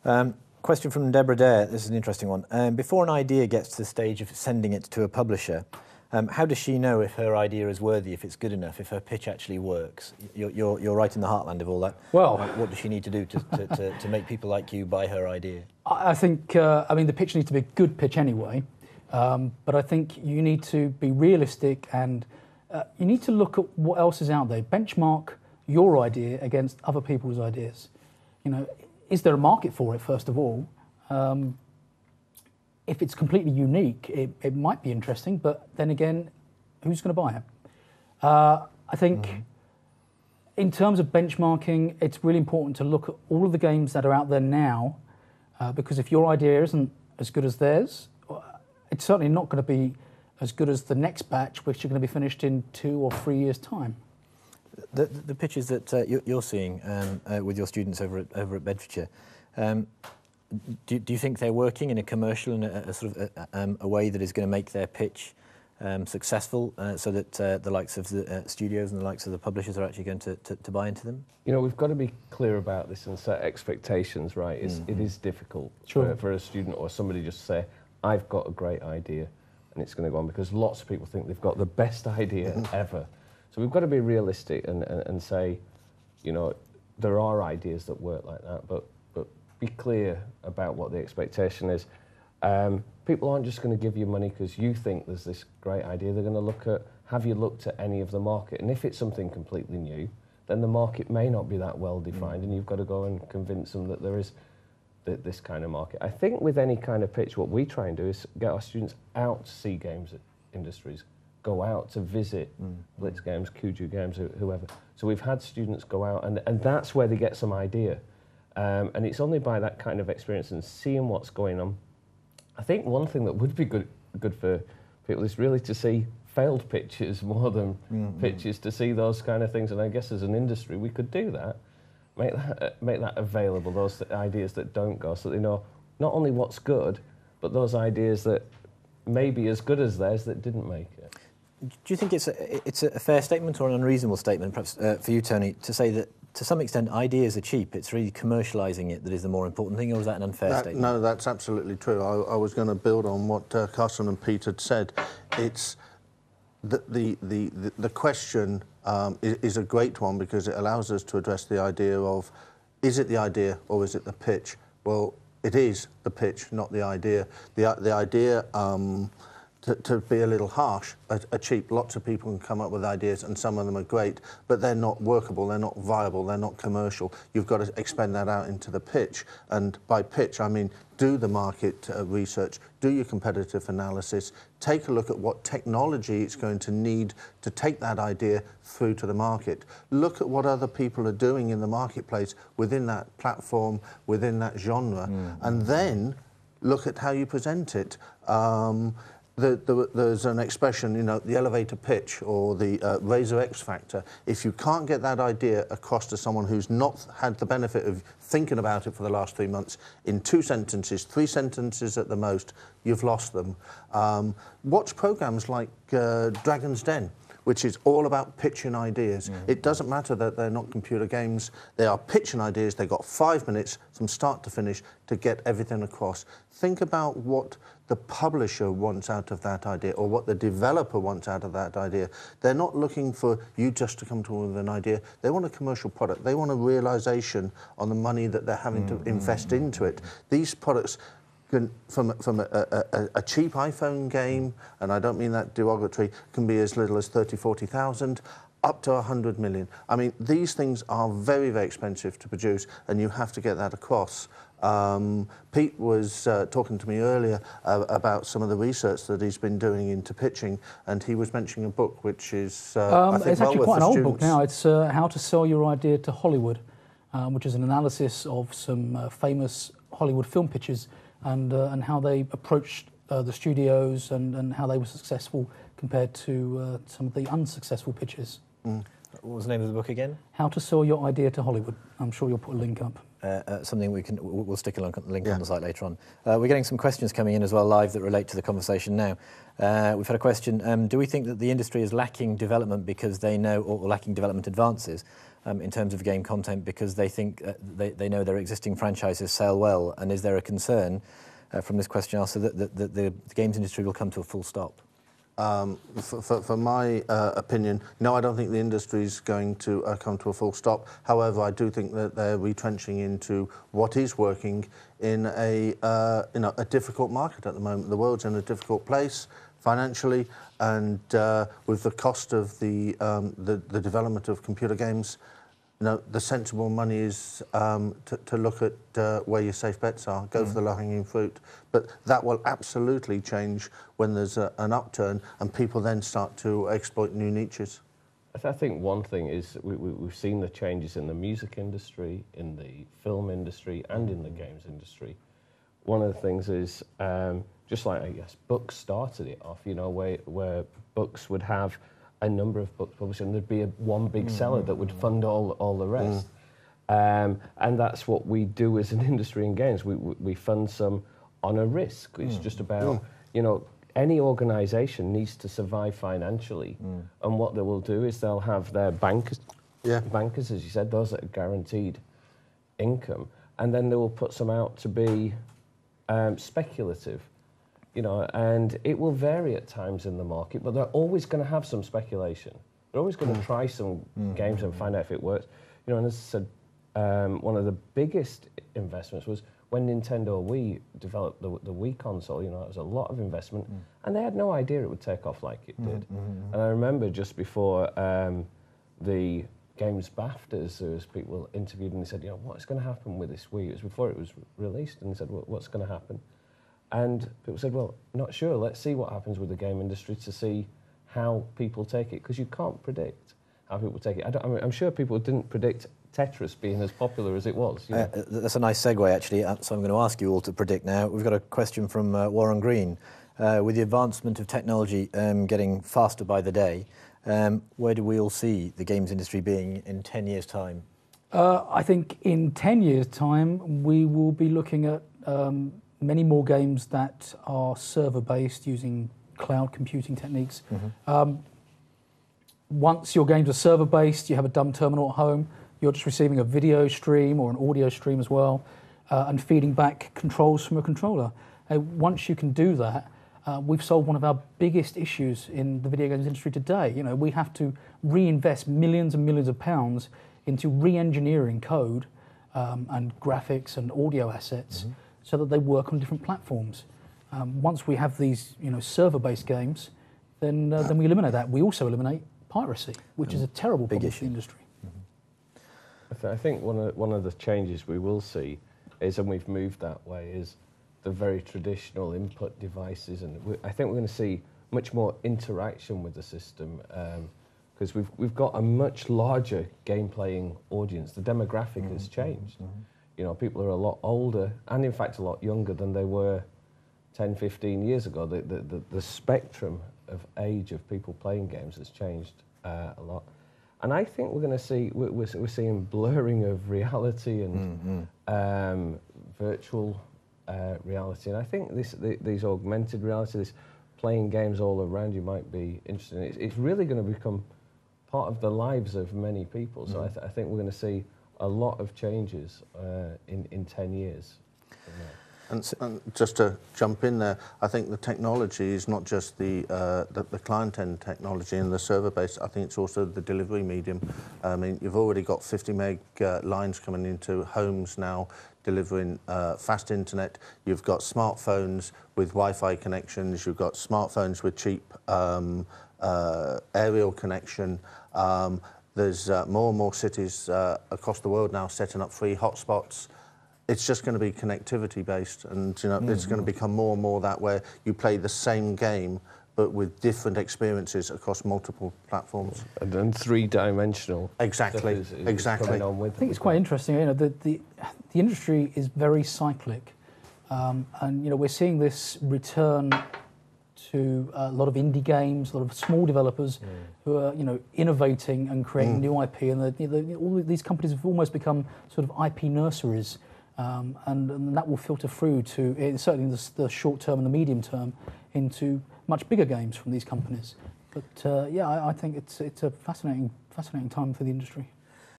Question from Deborah Dare. This is an interesting one. Before an idea gets to the stage of sending it to a publisher, how does she know if her idea is worthy, if it's good enough, if her pitch actually works? You're right in the heartland of all that. Well, what does she need to do to make people like you buy her idea? I think, I mean, the pitch needs to be a good pitch anyway, but I think you need to be realistic and you need to look at what else is out there. Benchmark your idea against other people's ideas. You know, is there a market for it, first of all? If it's completely unique, it might be interesting, but then again, who's going to buy it? I think in terms of benchmarking, it's really important to look at all of the games that are out there now, because if your idea isn't as good as theirs, it's certainly not going to be as good as the next batch, which are going to be finished in 2 or 3 years' time. The pitches that you're seeing with your students over at Bedfordshire, do you think they're working in a commercial and a sort of a way that is going to make their pitch successful, so that the likes of the studios and the likes of the publishers are actually going to buy into them? You know, we've got to be clear about this and set expectations, right? It is difficult for a student or somebody just to say, I've got a great idea and it's going to go on, because lots of people think they've got the best idea ever. So we've got to be realistic and say, you know, there are ideas that work like that, but be clear about what the expectation is. People aren't just going to give you money because you think there's this great idea. They're going to look at, have you looked at any of the market? And if it's something completely new, then the market may not be that well defined, and you've got to go and convince them that there is this kind of market. I think with any kind of pitch, what we try and do is get our students out to see games industries, go out to visit Blitz Games, Train2Games, whoever. So we've had students go out, and that's where they get some idea. And it's only by that kind of experience and seeing what's going on. I think one thing that would be good for people is really to see failed pitches more than pitches, to see those kind of things. And I guess as an industry, we could do that, make that available, those ideas that don't go, so they know not only what's good, but those ideas that may be as good as theirs that didn't make it. Do you think it's a fair statement or an unreasonable statement, perhaps for you, Tony, to say that to some extent ideas are cheap, it's really commercialising it that is the more important thing, or is that an unfair statement? No, that's absolutely true. I was going to build on what Carson and Pete had said. It's the question is a great one, because it allows us to address the idea of, is it the idea or is it the pitch? Well, it is the pitch, not the idea. The idea, to be a little harsh, are cheap. Lots of people can come up with ideas, and some of them are great, but they're not workable, they're not viable, they're not commercial. You've got to expand that out into the pitch. And by pitch, I mean do the market research, do your competitive analysis, take a look at what technology it's going to need to take that idea through to the market. Look at what other people are doing in the marketplace within that platform, within that genre, and then look at how you present it. There's an expression, you know, the elevator pitch or the Razor X factor. If you can't get that idea across to someone who's not had the benefit of thinking about it for the last 3 months, in 2 sentences, 3 sentences at the most, you've lost them. Watch programs like Dragon's Den, which is all about pitching ideas. It doesn't matter that they're not computer games, they are pitching ideas. They've got 5 minutes from start to finish to get everything across. Think about what the publisher wants out of that idea, or what the developer wants out of that idea. They're not looking for you just to come to them with an idea. They want a commercial product. They want a realization on the money that they're having to invest into it. These products, from a cheap iPhone game, and I don't mean that derogatory, can be as little as 30, 40,000, up to 100 million. I mean, these things are very, very expensive to produce, and you have to get that across. Pete was talking to me earlier about some of the research that he's been doing into pitching, and he was mentioning a book which is, I think, it's actually quite an old book now. It's How to Sell Your Idea to Hollywood, which is an analysis of some famous Hollywood film pitches, and how they approached the studios and how they were successful compared to some of the unsuccessful pitches. What was the name of the book again? How to Sell Your Idea to Hollywood. I'm sure you'll put a link up. something we'll stick a link on the site later on. We're getting some questions coming in as well live that relate to the conversation now. We've had a question, do we think that the industry is lacking development because they know, or lacking development advances in terms of game content because they think they know their existing franchises sell well, and is there a concern from this question also that the games industry will come to a full stop? For my opinion, no, I don't think the industry is going to come to a full stop. However, I do think that they're retrenching into what is working in a difficult market at the moment. The world's in a difficult place financially, and with the cost of the development of computer games, the sensible money is to look at where your safe bets are, go for the low-hanging fruit. But that will absolutely change when there's an upturn and people then start to exploit new niches. I think one thing is we've seen the changes in the music industry, in the film industry, and in the games industry. One of the things is, just like, I guess, books started it off, where books would have a number of books published, and there'd be one big seller that would fund all the rest. And that's what we do as an industry in games. We fund some on a risk. It's just about, any organisation needs to survive financially. And what they will do is they'll have their bankers, as you said, those that are guaranteed income, and then they will put some out to be speculative. And it will vary at times in the market, but they're always going to have some speculation. They're always going to try some games and find out if it works. And as I said, one of the biggest investments was when Nintendo Wii developed the Wii console. It was a lot of investment, and they had no idea it would take off like it did. And I remember just before the Games BAFTAs, there was people interviewed, and they said, what's going to happen with this Wii? It was before it was released, and they said, what's going to happen? And people said, well, not sure. Let's see what happens with the game industry to see how people take it, because you can't predict how people take it. I'm sure people didn't predict Tetris being as popular as it was. That's a nice segue, actually, so I'm going to ask you all to predict now. We've got a question from Warren Green. With the advancement of technology getting faster by the day, where do we all see the games industry being in 10 years' time? I think in 10 years' time, we will be looking at many more games that are server-based using cloud computing techniques. Once your games are server-based, you have a dumb terminal at home, you're just receiving a video stream or an audio stream as well, and feeding back controls from a controller. Once you can do that, we've solved one of our biggest issues in the video games industry today. We have to reinvest millions and millions of pounds into re-engineering code and graphics and audio assets so that they work on different platforms. Once we have these, server-based games, then we eliminate that. We also eliminate piracy, which is a terrible problem for the industry. I think one of the changes we will see is, and we've moved that way, is the very traditional input devices, and I think we're going to see much more interaction with the system because we've got a much larger game-playing audience. The demographic has changed. People are a lot older and, in fact, a lot younger than they were 10, 15 years ago. The spectrum of age of people playing games has changed a lot. And I think we're going to see, we're seeing blurring of reality and virtual reality. And I think these augmented reality, this playing games all around you might be interesting. It's really going to become part of the lives of many people. So I think we're going to see a lot of changes in 10 years. And just to jump in there, I think the technology is not just the client-end technology and the server-based. I think it's also the delivery medium. I mean, you've already got 50 meg lines coming into homes now, delivering fast internet. You've got smartphones with Wi-Fi connections. You've got smartphones with cheap aerial connection. There's more and more cities across the world now setting up free hotspots. It's just going to be connectivity based, and it's going to become more and more that where you play the same game but with different experiences across multiple platforms. And then three-dimensional. Exactly. Exactly. I think it's quite interesting. The industry is very cyclic, and we're seeing this return to a lot of indie games, a lot of small developers who are, innovating and creating new IP, and all of these companies have almost become sort of IP nurseries, and that will filter through to certainly the short term and the medium term into much bigger games from these companies. But I think it's a fascinating time for the industry.